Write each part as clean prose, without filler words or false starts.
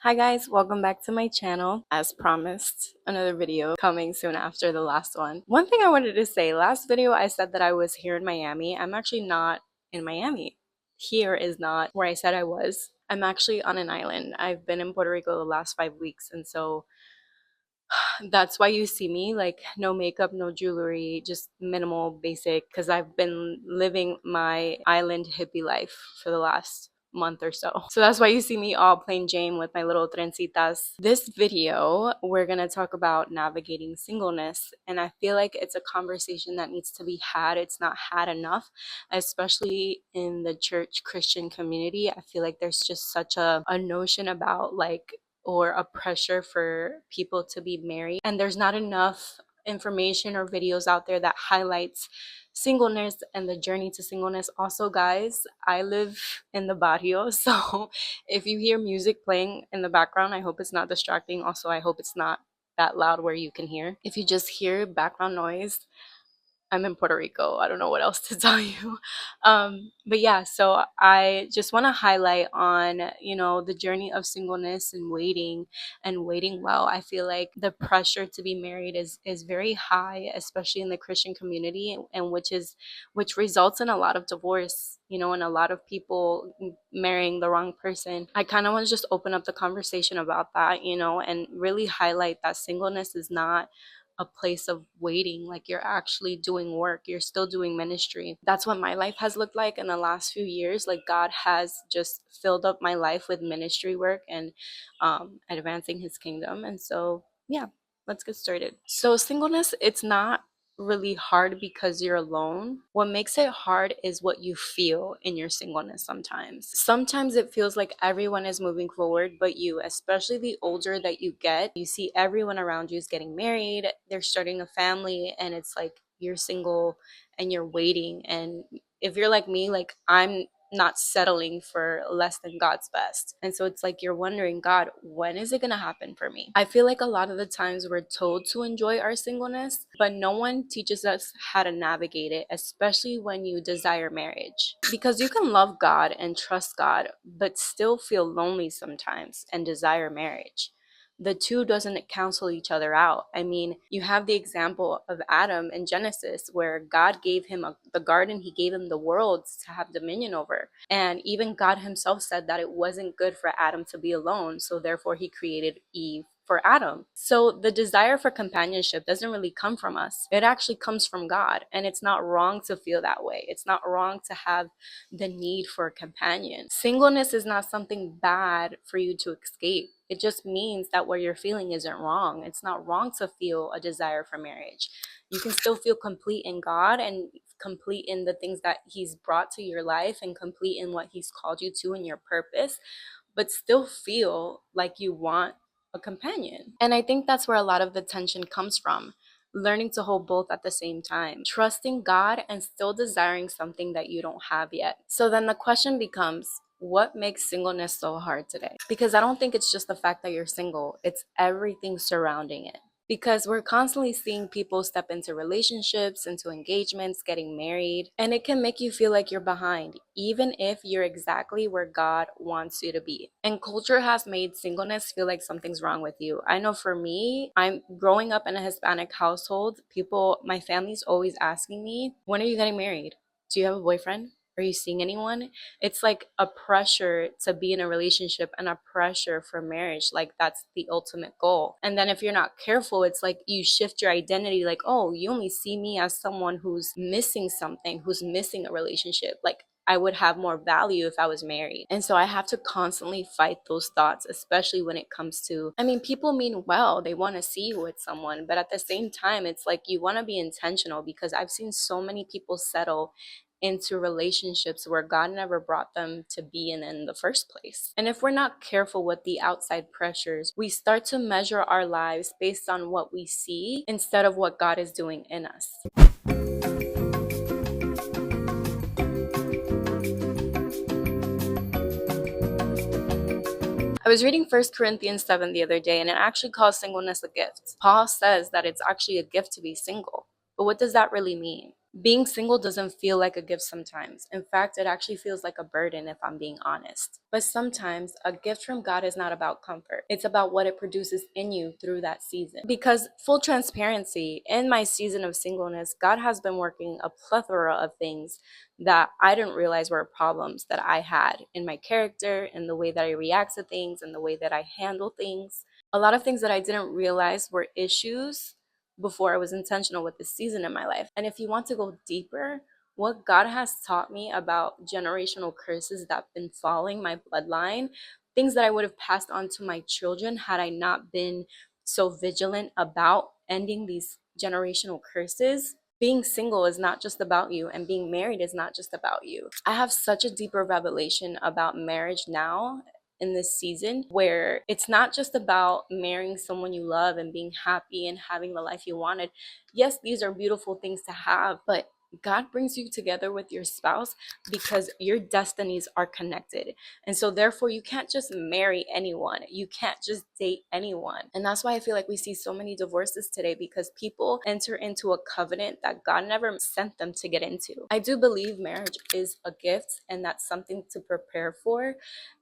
Hi guys, welcome back to my channel. As promised, another video coming soon after the last one. One thing I wanted to say, last video I said that I was here in Miami. I'm actually not in Miami. Here is not where I said I was. I'm actually on an island. I've been in Puerto Rico the last 5 weeks, and so that's why you see me like no makeup, no jewelry, just minimal basic, because I've been living my island hippie life for the last month or so. So that's why you see me all plain Jane with my little trencitas. This video, we're gonna talk about navigating singleness, and I feel like it's a conversation that needs to be had. It's not had enough, especially in the church Christian community. I feel like there's just such a notion about like or a pressure for people to be married, and there's not enough information or videos out there that highlights singleness and the journey to singleness. Also guys, I live in the barrio, so if you hear music playing in the background, I hope it's not distracting. Also, I hope it's not that loud where you can hear. If you just hear background noise, I'm in Puerto Rico. I don't know what else to tell you. But yeah, so I just want to highlight on, the journey of singleness and waiting well. I feel like the pressure to be married is very high, especially in the Christian community, and which results in a lot of divorce, and a lot of people marrying the wrong person. I kind of want to just open up the conversation about that, and really highlight that singleness is not a place of waiting. Like, you're actually doing work, you're still doing ministry. That's what my life has looked like in the last few years. Like, God has just filled up my life with ministry work and advancing his kingdom. And so yeah, let's get started. So singleness, it's not really hard because you're alone. What makes it hard is what you feel in your singleness. Sometimes it feels like everyone is moving forward but you, especially the older that you get. You see everyone around you is getting married, they're starting a family, and it's like you're single and you're waiting. And if you're like me, like I'm not settling for less than God's best. And so it's like you're wondering, God, when is it going to happen for me? I feel like a lot of the times we're told to enjoy our singleness, but no one teaches us how to navigate it, especially when you desire marriage. Because you can love God and trust God, but still feel lonely sometimes and desire marriage. The two doesn't cancel each other out. I mean, you have the example of Adam in Genesis, where God gave him the garden, he gave him the world to have dominion over. And even God himself said that it wasn't good for Adam to be alone, so therefore he created Eve for Adam. So the desire for companionship doesn't really come from us. It actually comes from God. And it's not wrong to feel that way. It's not wrong to have the need for a companion. Singleness is not something bad for you to escape. It just means that what you're feeling isn't wrong. It's not wrong to feel a desire for marriage. You can still feel complete in God and complete in the things that he's brought to your life and complete in what he's called you to in your purpose, but still feel like you want a companion. And I think that's where a lot of the tension comes from. Learning to hold both at the same time, trusting God and still desiring something that you don't have yet. So then the question becomes, what makes singleness so hard today? Because I don't think it's just the fact that you're single, it's everything surrounding it. Because we're constantly seeing people step into relationships, into engagements, getting married, and it can make you feel like you're behind, even if you're exactly where God wants you to be. And culture has made singleness feel like something's wrong with you. I know for me, I'm growing up in a Hispanic household. My family's always asking me, when are you getting married? Do you have a boyfriend? Are you seeing anyone? It's like a pressure to be in a relationship and a pressure for marriage. Like, that's the ultimate goal. And then if you're not careful, it's like you shift your identity. Like, oh, you only see me as someone who's missing something, who's missing a relationship. Like, I would have more value if I was married. And so I have to constantly fight those thoughts, especially when it comes to, I mean, people mean well, they want to see you with someone, but at the same time, it's like you want to be intentional, because I've seen so many people settle into relationships where God never brought them to be in the first place. And if we're not careful with the outside pressures, we start to measure our lives based on what we see instead of what God is doing in us. I was reading 1 Corinthians 7 the other day, and it actually calls singleness a gift. Paul says that it's actually a gift to be single. But what does that really mean? Being single doesn't feel like a gift sometimes. In fact, it actually feels like a burden if I'm being honest. But sometimes a gift from God is not about comfort. It's about what it produces in you through that season. Because full transparency, in my season of singleness, God has been working a plethora of things that I didn't realize were problems that I had in my character, in the way that I react to things, in the way that I handle things. A lot of things that I didn't realize were issues before I was intentional with this season in my life. And if you want to go deeper, what God has taught me about generational curses that have been following my bloodline, things that I would have passed on to my children had I not been so vigilant about ending these generational curses. Being single is not just about you, and being married is not just about you. I have such a deeper revelation about marriage now in this season, where it's not just about marrying someone you love and being happy and having the life you wanted. Yes, these are beautiful things to have, but God brings you together with your spouse because your destinies are connected. And so therefore you can't just marry anyone. You can't just date anyone. And that's why I feel like we see so many divorces today, because people enter into a covenant that God never sent them to get into. I do believe marriage is a gift, and that's something to prepare for.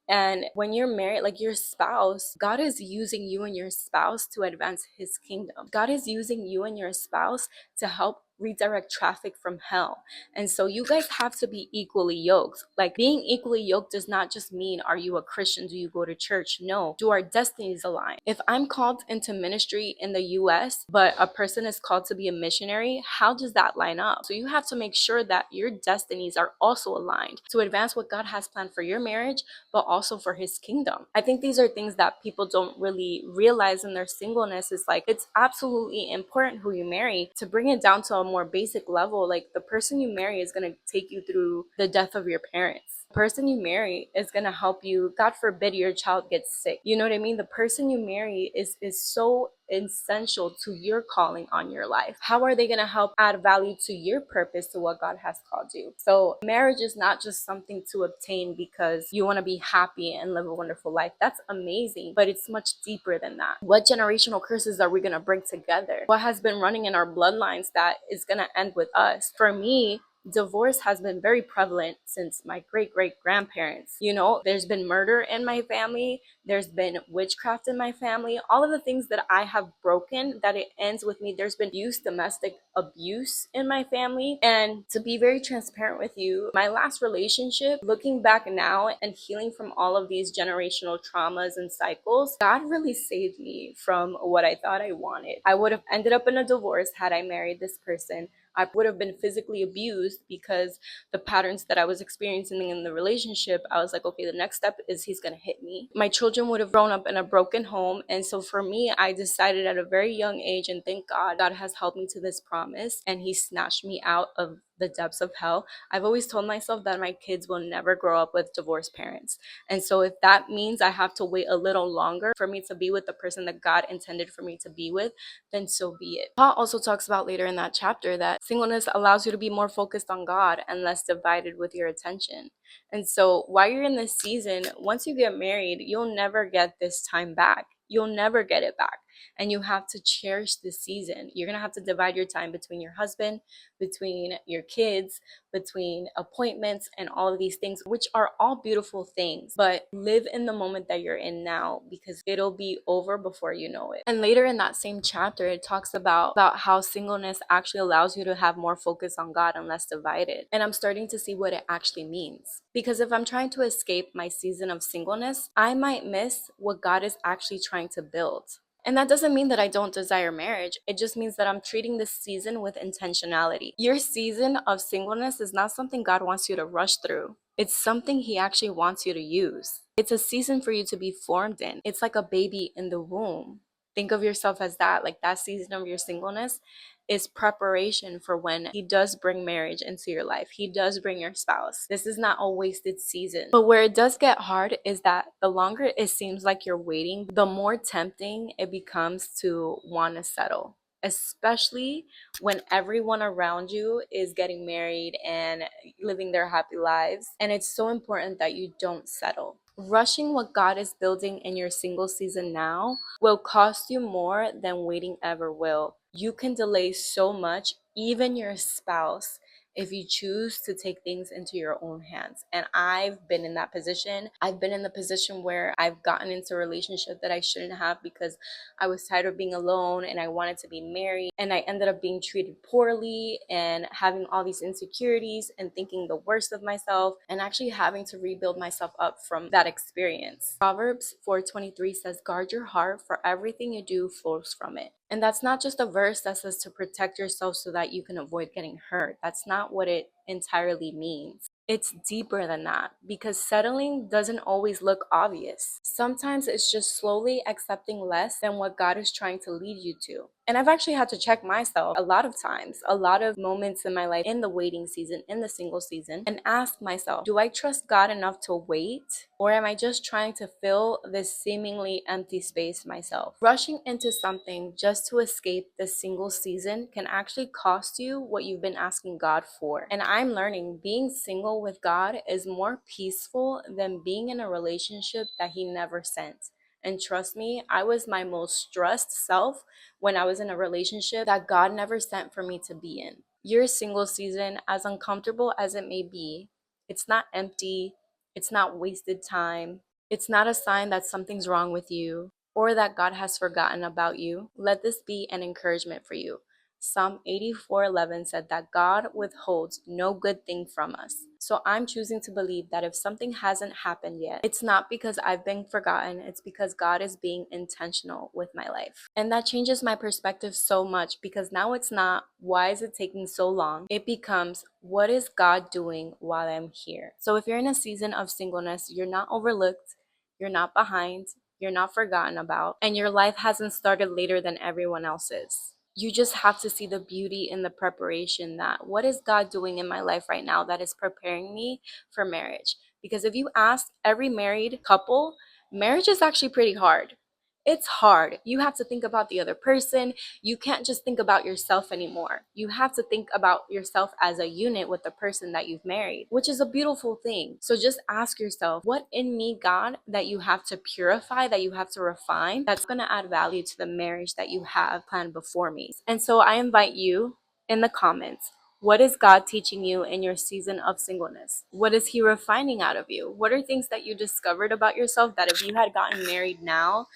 And when you're married, like your spouse, God is using you and your spouse to advance his kingdom. God is using you and your spouse to help redirect traffic from hell. And so you guys have to be equally yoked. Like, being equally yoked does not just mean, are you a Christian? Do you go to church? No. Do our destinies align? If I'm called into ministry in the US, but a person is called to be a missionary, how does that line up? So you have to make sure that your destinies are also aligned to advance what God has planned for your marriage, but also for his kingdom. I think these are things that people don't really realize in their singleness. Is like, it's absolutely important who you marry. To bring it down to a more basic level, like, the person you marry is going to take you through the death of your parents. The person you marry is going to help you. God forbid your child gets sick. You know what I mean? The person you marry is so essential to your calling on your life. How are they going to help add value to your purpose, to what God has called you? So marriage is not just something to obtain because you want to be happy and live a wonderful life. That's amazing, but it's much deeper than that. What generational curses are we going to bring together? What has been running in our bloodlines that is going to end with us? For me, divorce has been very prevalent since my great great grandparents. You know, there's been murder in my family, there's been witchcraft in my family, all of the things that I have broken, that it ends with me. There's been domestic abuse in my family. And to be very transparent with you, my last relationship, looking back now and healing from all of these generational traumas and cycles, God really saved me from what I thought I wanted. I would have ended up in a divorce had I married this person. I would have been physically abused because the patterns that I was experiencing in the relationship, I was like, okay, the next step is he's going to hit me. My children would have grown up in a broken home. And so for me, I decided at a very young age, and thank God, God has helped me to this promise, and he snatched me out of the depths of hell. I've always told myself that my kids will never grow up with divorced parents. And so if that means I have to wait a little longer for me to be with the person that God intended for me to be with, then so be it. Paul also talks about later in that chapter that singleness allows you to be more focused on God and less divided with your attention. And so while you're in this season, once you get married, you'll never get this time back. You'll never get it back. And you have to cherish this season. You're going to have to divide your time between your husband, between your kids, between appointments, and all of these things, which are all beautiful things. But live in the moment that you're in now, because it'll be over before you know it. And later in that same chapter, it talks about how singleness actually allows you to have more focus on God and less divided. And I'm starting to see what it actually means. Because if I'm trying to escape my season of singleness, I might miss what God is actually trying to build. And that doesn't mean that I don't desire marriage. It just means that I'm treating this season with intentionality. Your season of singleness is not something God wants you to rush through. It's something he actually wants you to use. It's a season for you to be formed in. It's like a baby in the womb. Think of yourself as that. Like, that season of your singleness is preparation for when he does bring marriage into your life. He does bring your spouse. This is not a wasted season. But where it does get hard is that the longer it seems like you're waiting, the more tempting it becomes to want to settle, especially when everyone around you is getting married and living their happy lives. And it's so important that you don't settle. Rushing what God is building in your single season now will cost you more than waiting ever will. You can delay so much even your spouse, if you choose to take things into your own hands. And I've been in that position. I've been in the position where I've gotten into a relationship that I shouldn't have because I was tired of being alone and I wanted to be married. And I ended up being treated poorly and having all these insecurities and thinking the worst of myself and actually having to rebuild myself up from that experience. Proverbs 4:23 says, "Guard your heart, for everything you do flows from it." And that's not just a verse that says to protect yourself so that you can avoid getting hurt. That's not what it entirely means. It's deeper than that because settling doesn't always look obvious. Sometimes it's just slowly accepting less than what God is trying to lead you to. And I've actually had to check myself a lot of times, a lot of moments in my life in the waiting season, in the single season, and ask myself, do I trust God enough to wait? Or am I just trying to fill this seemingly empty space myself? Rushing into something just to escape the single season can actually cost you what you've been asking God for. And I'm learning being single with God is more peaceful than being in a relationship that He never sent. And trust me, I was my most stressed self when I was in a relationship that God never sent for me to be in. Your single season, as uncomfortable as it may be, it's not empty, it's not wasted time, it's not a sign that something's wrong with you or that God has forgotten about you. Let this be an encouragement for you. Psalm 84:11 said that God withholds no good thing from us. So I'm choosing to believe that if something hasn't happened yet, it's not because I've been forgotten, it's because God is being intentional with my life. And that changes my perspective so much because now it's not, why is it taking so long? It becomes, what is God doing while I'm here? So if you're in a season of singleness, you're not overlooked, you're not behind, you're not forgotten about, and your life hasn't started later than everyone else's. You just have to see the beauty in the preparation, that what is God doing in my life right now that is preparing me for marriage? Because if you ask every married couple, marriage is actually pretty hard. It's hard. You have to think about the other person. You can't just think about yourself anymore. You have to think about yourself as a unit with the person that you've married, which is a beautiful thing. So just ask yourself, what in me, God, that you have to purify, that you have to refine, that's going to add value to the marriage that you have planned before me? And so I invite you in the comments, what is God teaching you in your season of singleness? What is He refining out of you? What are things that you discovered about yourself that if you had gotten married now,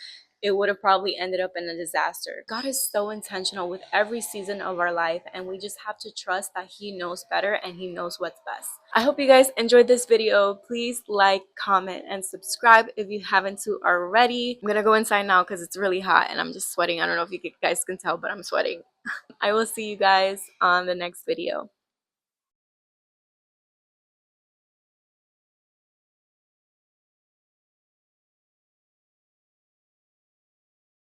it would have probably ended up in a disaster? God is so intentional with every season of our life, and we just have to trust that He knows better and He knows what's best. I hope you guys enjoyed this video. Please like, comment, and subscribe if you haven't already. I'm gonna go inside now because it's really hot and I'm just sweating. I don't know if you guys can tell, but I'm sweating. I will see you guys on the next video.